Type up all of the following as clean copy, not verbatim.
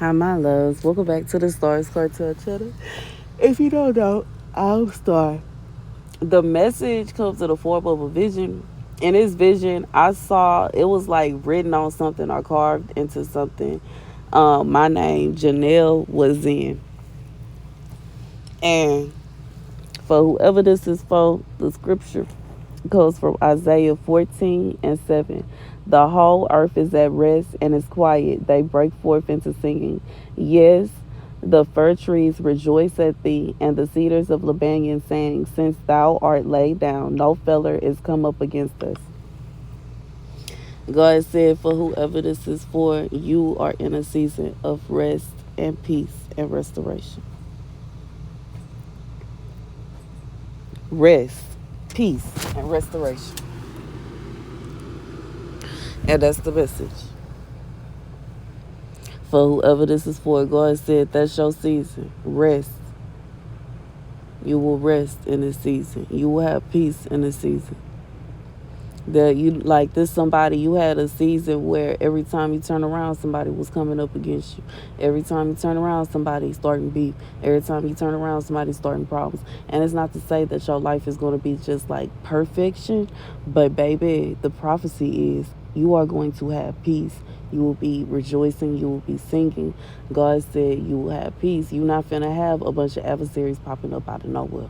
Hi, my loves. Welcome back to the Starscartel channel. If you don't know, I'm Star. The message comes in the form of a vision. In this vision, I saw it was like written on something or carved into something. My name, Janelle, was in. And for whoever this is for, the scripture goes from Isaiah 14 and 7. The whole earth is at rest and is quiet. They break forth into singing. Yes, the fir trees rejoice at thee, and the cedars of Lebanon saying, since thou art laid down, no feller is come up against us. God said, for whoever this is for, you are in a season of rest and peace and restoration. Rest, peace, and restoration. And that's the message. For whoever this is for, God said, that's your season. Rest. You will rest in this season. You will have peace in this season. That you like this somebody, you had a season where every time you turn around, somebody was coming up against you. Every time you turn around, somebody's starting beef. Every time you turn around, somebody's starting problems. And it's not to say that your life is going to be just like perfection, but baby, the prophecy is you are going to have peace. You will be rejoicing. You will be singing. God said you will have peace. You're not finna have a bunch of adversaries popping up out of nowhere.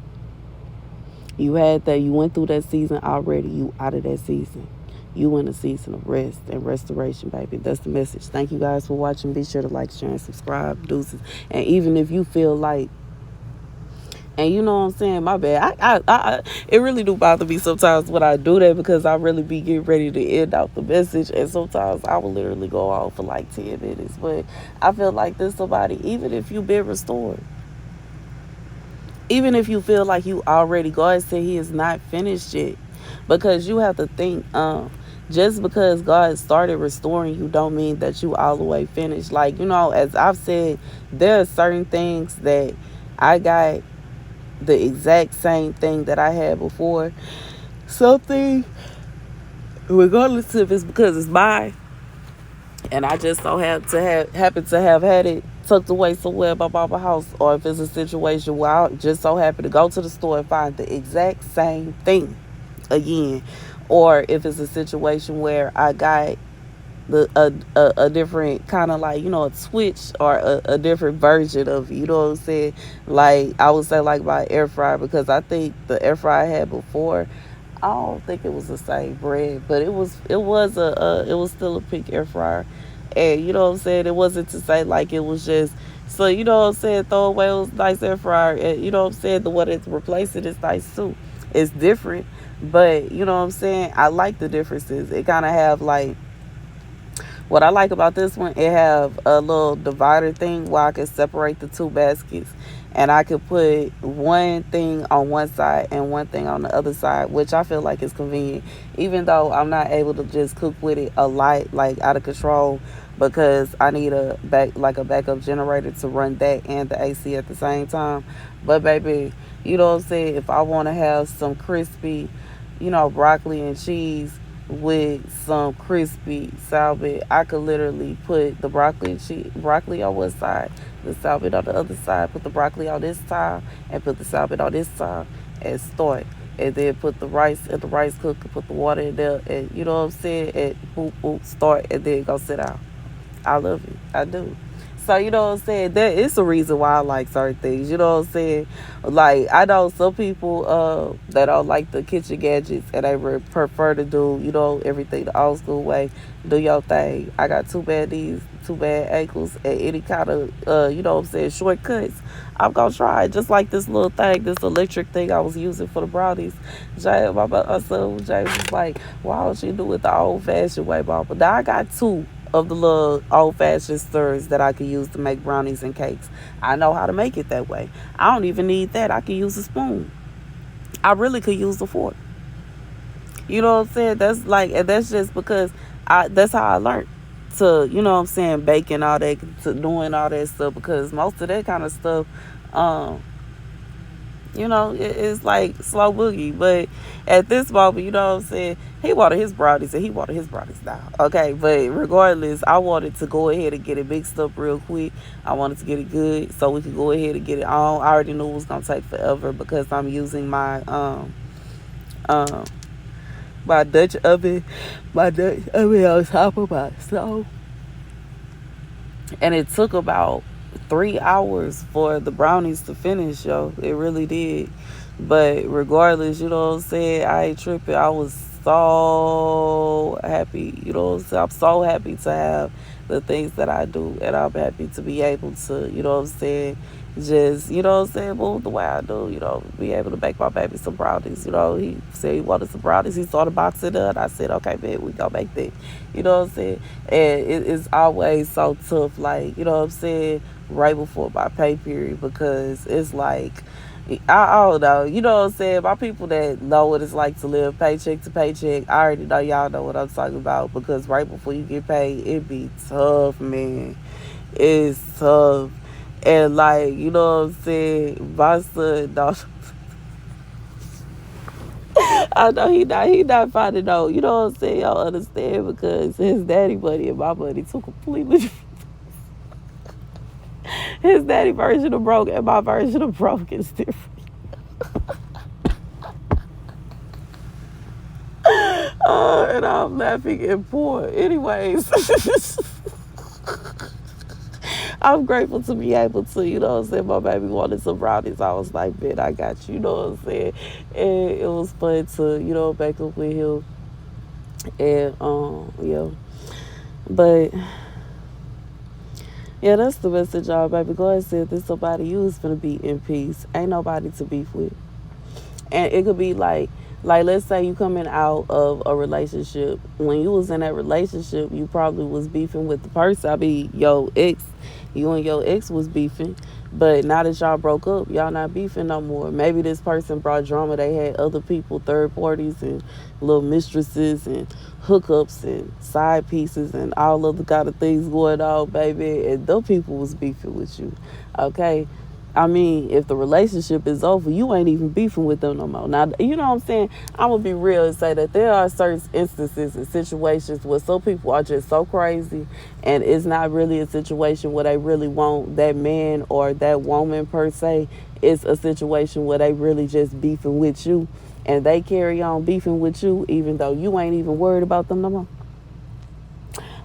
You had that. You went through that season already. You out of that season. You in a season of rest and restoration, baby. That's the message. Thank you guys for watching. Be sure to like, share, and subscribe. Deuces. And even if you feel like, and you know what I'm saying, my bad. It really do bother me sometimes when I do that because I really be getting ready to end out the message, and sometimes I will literally go on for like 10 minutes. But I feel like this somebody, even if you've been restored, even if you feel like you already, God said he is not finished yet, because you have to think, just because God started restoring you don't mean that you all the way finished. Like, as I've said, there are certain things that I got the exact same thing that I had before. Something, regardless if it's because it's mine, and I just so happen to have had it tucked away somewhere by my house, or if it's a situation where I just so happen to go to the store and find the exact same thing again, or if it's a situation where I got a different kind of like a switch or a different version of it, you know what I'm saying? Like I would say like my air fryer, because I think the air fryer I had before, I don't think it was the same brand, but it was still a pink air fryer. And you know what I'm saying, it wasn't to say like it was just, so you know what I'm saying, throw away, it was nice air fryer, and you know what I'm saying, the one that's replacing is nice too. It's different, but you know what I'm saying, I like the differences. It kind of have like, what I like about this one, it have a little divider thing where I can separate the two baskets, and I could put one thing on one side and one thing on the other side, which I feel like is convenient, even though I'm not able to just cook with it a lot, like out of control, because I need a backup generator to run that and the AC at the same time. But baby, you know what I'm saying, if I want to have some crispy, broccoli and cheese with some crispy salad, I could literally put the broccoli on one side, the salad on the other side, put the broccoli on this side, and put the salad on this side, and start. And then put the rice in the rice cooker, put the water in there, and you know what I'm saying, and boop, boop, start, and then go sit down. I love it. I do. So, you know what I'm saying? There is a reason why I like certain things. You know what I'm saying? Like, I know some people that don't like the kitchen gadgets, and they prefer to do, everything the old school way. Do your thing. I got two bad knees, two bad ankles, and any kind of, you know what I'm saying, shortcuts. I'm going to try it. Just like this little thing, this electric thing I was using for the brownies. My son, James, was like, why don't you do it the old-fashioned way, Mama? Now, I got two of the little old-fashioned stirrers that I could use to make brownies and cakes. I know how to make it that way. I don't even need that. I can use a spoon. I really could use a fork. You know what I'm saying? And that's just because that's how I learned to, you know what I'm saying, baking all that, to doing all that stuff, because most of that kind of stuff, It's like slow boogie. But at this moment, you know what I'm saying, he wanted his brownies and he wanted his brownies now. Okay, but regardless, I wanted to go ahead and get it mixed up real quick. I wanted to get it good so we could go ahead and get it on. I already knew it was gonna take forever because I'm using um my Dutch oven, on top of my stove, and it took about 3 hours for the brownies to finish, yo. It really did. But regardless, you know what I'm saying, I ain't tripping. I was so happy, you know what I'm saying. I'm so happy to have the things that I do, and I'm happy to be able to, you know what I'm saying, just, you know what I'm saying, move the way I do, be able to bake my baby some brownies. He said he wanted some brownies. He saw the box in there, and I said, okay, man, we gonna make that. You know what I'm saying? And it's always so tough, like, you know what I'm saying, right before my pay period, because it's like, I don't know. You know what I'm saying? My people that know what it's like to live paycheck to paycheck, I already know y'all know what I'm talking about, because right before you get paid, it be tough, man. It's tough. And like, you know what I'm saying? My son, no, I know he not finding out. You know what I'm saying? Y'all understand, because his daddy money and my money too completely. His daddy version of broke and my version of broke is different. And I'm laughing and poor. Anyways, I'm grateful to be able to, you know what I'm saying, my baby wanted some brownies. I was like, man, I got you, you know what I'm saying? And it was fun to, back up with him. And, yeah. But, yeah, that's the message, y'all, baby. God said this somebody you is gonna be in peace. Ain't nobody to beef with. And it could be like let's say you coming out of a relationship. When you was in that relationship, you probably was beefing with the person. I mean, your ex. You and your ex was beefing. But now that y'all broke up, y'all not beefing no more. Maybe this person brought drama. They had other people, third parties, and little mistresses and hookups and side pieces and all other kind of things going on, baby. And those people was beefing with you. Okay? I mean, if the relationship is over, you ain't even beefing with them no more. Now, you know what I'm saying? I'm going to be real and say that there are certain instances and situations where some people are just so crazy, and it's not really a situation where they really want that man or that woman per se. It's a situation where they really just beefing with you, and they carry on beefing with you even though you ain't even worried about them no more,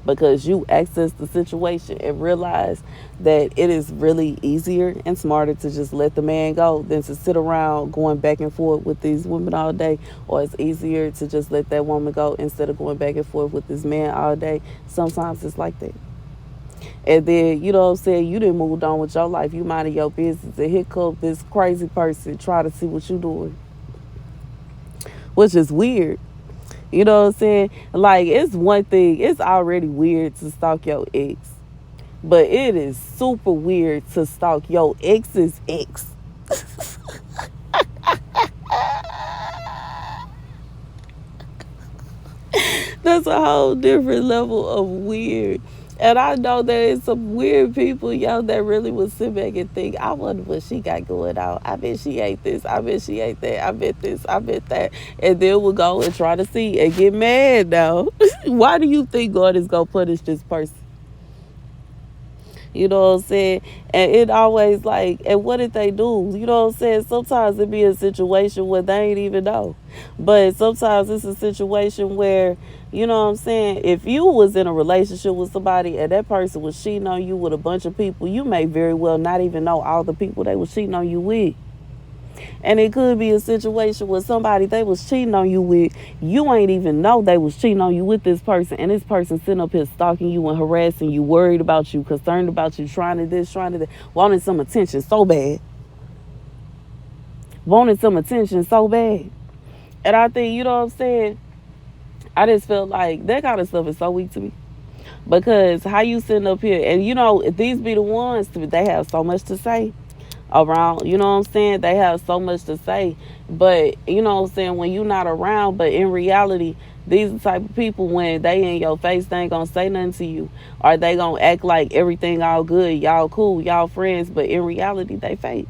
because you access the situation and realize that it is really easier and smarter to just let the man go than to sit around going back and forth with these women all day. Or it's easier to just let that woman go instead of going back and forth with this man all day. Sometimes it's like that. And then, you know what I'm saying, you didn't move on with your life. You minded your business, and here comes this crazy person try to see what you doing, which is weird. You know what I'm saying? Like, it's one thing, it's already weird to stalk your ex, but it is super weird to stalk your ex's ex. That's a whole different level of weird. And I know there's some weird people, yo, that really would sit back and think, I wonder what she got going on. I bet she ate this. I bet she ate that. I bet this. I bet that. And then we'll go and try to see and get mad now. Why do you think God is going to punish this person? You know what I'm saying? And it always like, and what did they do? You know what I'm saying? Sometimes it be a situation where they ain't even know. But sometimes it's a situation where, you know what I'm saying, if you was in a relationship with somebody and that person was cheating on you with a bunch of people, you may very well not even know all the people they was cheating on you with. And it could be a situation where somebody they was cheating on you with, you ain't even know they was cheating on you with this person, and this person sitting up here stalking you and harassing you, worried about you, concerned about you, trying to this, trying to that, wanting some attention so bad. Wanted some attention so bad. And I think, you know what I'm saying, I just felt like that kind of stuff is so weak to me. Because how you sitting up here, and these be the ones, they have so much to say around, you know what I'm saying? They have so much to say. But, you know what I'm saying, when you're not around, but in reality, these are the type of people, when they in your face, they ain't gonna say nothing to you. Or they gonna act like everything all good, y'all cool, y'all friends, but in reality, they fake.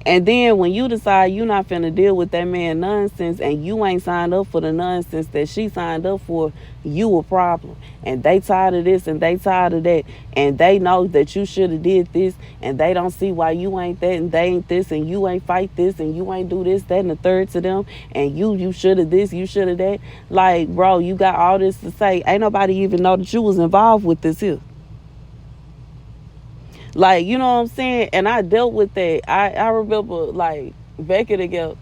And then when you decide you not finna deal with that man nonsense and you ain't signed up for the nonsense that she signed up for, you a problem. And they tired of this and they tired of that. And they know that you should have did this and they don't see why you ain't that and they ain't this and you ain't fight this and you ain't do this, that, and the third to them. And you should have this, you should have that. Like, bro, you got all this to say. Ain't nobody even know that you was involved with this here. Like, you know what I'm saying? And I dealt with that. I remember, like, back in the day,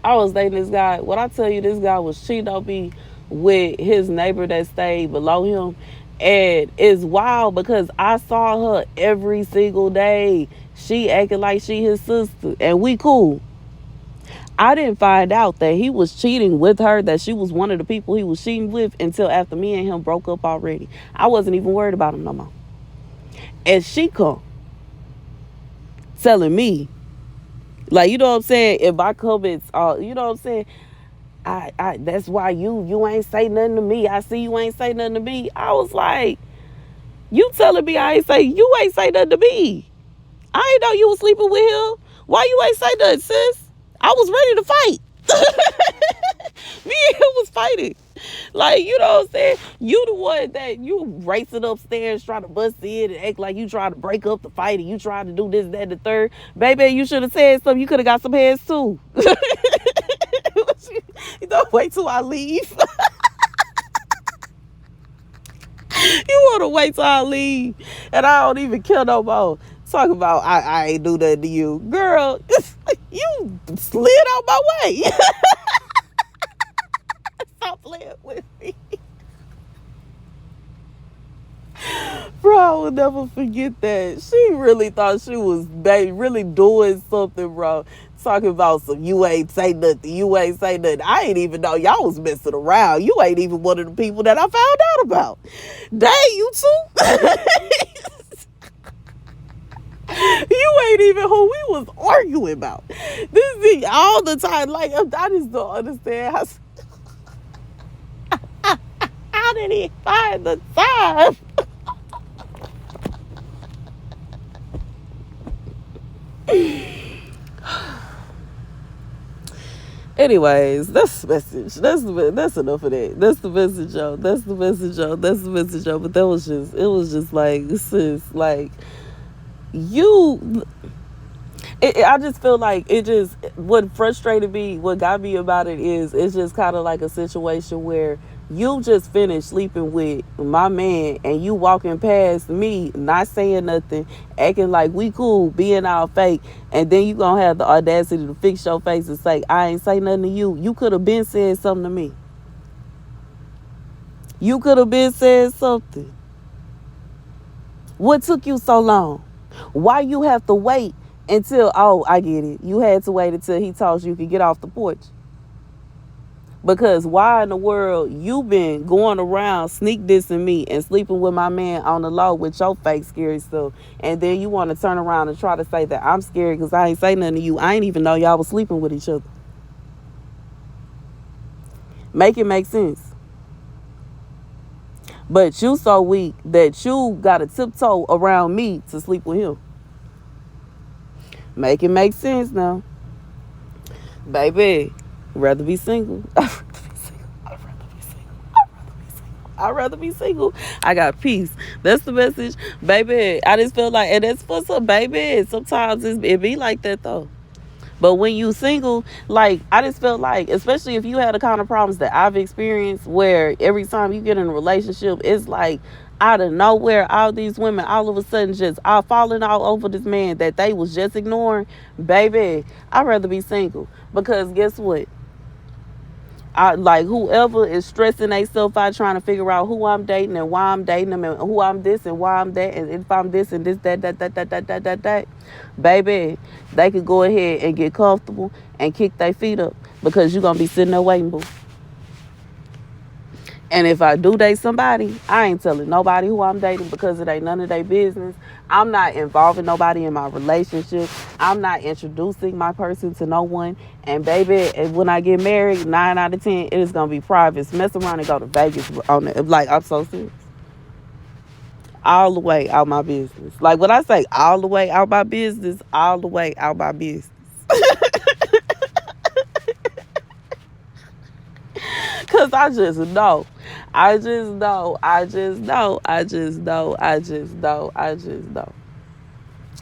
I was dating this guy. When I tell you this guy was cheating on me with his neighbor that stayed below him. And it's wild because I saw her every single day. She acting like she his sister. And we cool. I didn't find out that he was cheating with her, that she was one of the people he was cheating with until after me and him broke up already. I wasn't even worried about him no more. And she come telling me, like, you know what I'm saying, if my comments are, you know what I'm saying, I that's why you ain't say nothing to me. I see you ain't say nothing to me. I was like, you telling me you ain't say nothing to me. I ain't know you was sleeping with him. Why you ain't say nothing, sis? I was ready to fight. Me and him was fighting. Like, you know what I'm saying? You the one that you racing upstairs trying to bust in and act like you trying to break up the fight and you trying to do this, that, and the third. Baby, you should have said something. You could have got some heads too. You don't wait till I leave. You want to wait till I leave and I don't even care no more. Talk about I ain't do nothing to you. Girl, you slid out my way. Stop playing with me. Bro, I will never forget that. She really thought she was really doing something, bro. Talking about some, you ain't say nothing, you ain't say nothing. I ain't even know y'all was messing around. You ain't even one of the people that I found out about. Dang, you too. You ain't even who we was arguing about. This is all the time. Like, I just don't understand how did he find the time? Anyways, that's the message. That's enough of that. That's the message, y'all. That's the message, y'all. That's the message, y'all. But it was just like, sis, like, I just feel like what frustrated me, what got me about it is, it's just kind of like a situation where you just finished sleeping with my man and you walking past me, not saying nothing, acting like we cool, being all fake, and then you gonna have the audacity to fix your face and say, I ain't say nothing to you. You could have been said something to me. You could have been said something. What took you so long? Why you have to wait until, oh, I get it. You had to wait until he told you could get off the porch. Because why in the world you been going around sneak dissing me and sleeping with my man on the low with your fake scary stuff, and then you want to turn around and try to say that I'm scared because I ain't say nothing to you. I ain't even know y'all was sleeping with each other. Make it make sense. But you so weak that you got to tiptoe around me to sleep with him. Make it make sense now. Baby, rather be single. I'd rather be single. I got peace. That's the message. Baby, I just feel like, and that's for some, baby. Sometimes it be like that though. But when you single, like, I just feel like, especially if you had the kind of problems that I've experienced, where every time you get in a relationship, it's like out of nowhere, all these women all of a sudden just are falling all over this man that they was just ignoring. Baby, I'd rather be single. Because guess what? Like, whoever is stressing themselves out trying to figure out who I'm dating and why I'm dating them and who I'm this and why I'm that and if I'm this and this, that, baby, they could go ahead and get comfortable and kick their feet up because you're going to be sitting there waiting, boo. And if I do date somebody, I ain't telling nobody who I'm dating because it ain't none of their business. I'm not involving nobody in my relationship. I'm not introducing my person to no one. And baby, when I get married, 9 out of 10, it is going to be private. Mess around and go to Vegas on it. Like, I'm so serious. all the way out my business. Like when I say all the way out my business, all the way out my business. Cause I just know. I just know. I just know. I just know. I just know. I just know.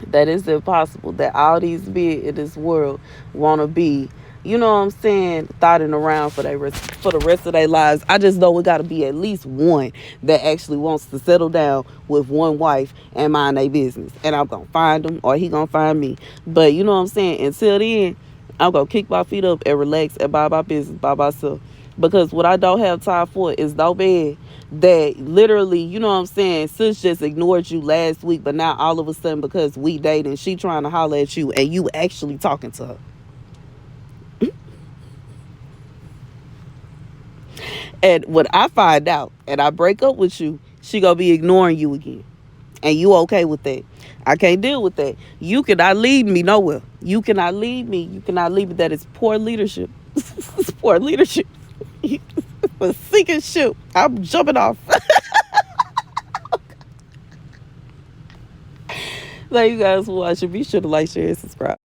That it's impossible that all these men in this world want to be, you know what I'm saying, thotting around for for the rest of their lives. I just know it got to be at least one that actually wants to settle down with one wife and mind their business. And I'm going to find him or he going to find me. But you know what I'm saying? Until then, I'm going to kick my feet up and relax and mind my business by myself. Because what I don't have time for is no man that literally, you know what I'm saying, sis just ignored you last week, but now all of a sudden because we dating, she trying to holler at you and you actually talking to her. And when I find out and I break up with you, she gonna be ignoring you again. And you okay with that? I can't deal with that. You cannot lead me nowhere. You cannot lead me. You cannot lead me. That is poor leadership. It's poor leadership. A sinking ship. I'm jumping off. Thank you guys for watching. Be sure to like, share, and subscribe.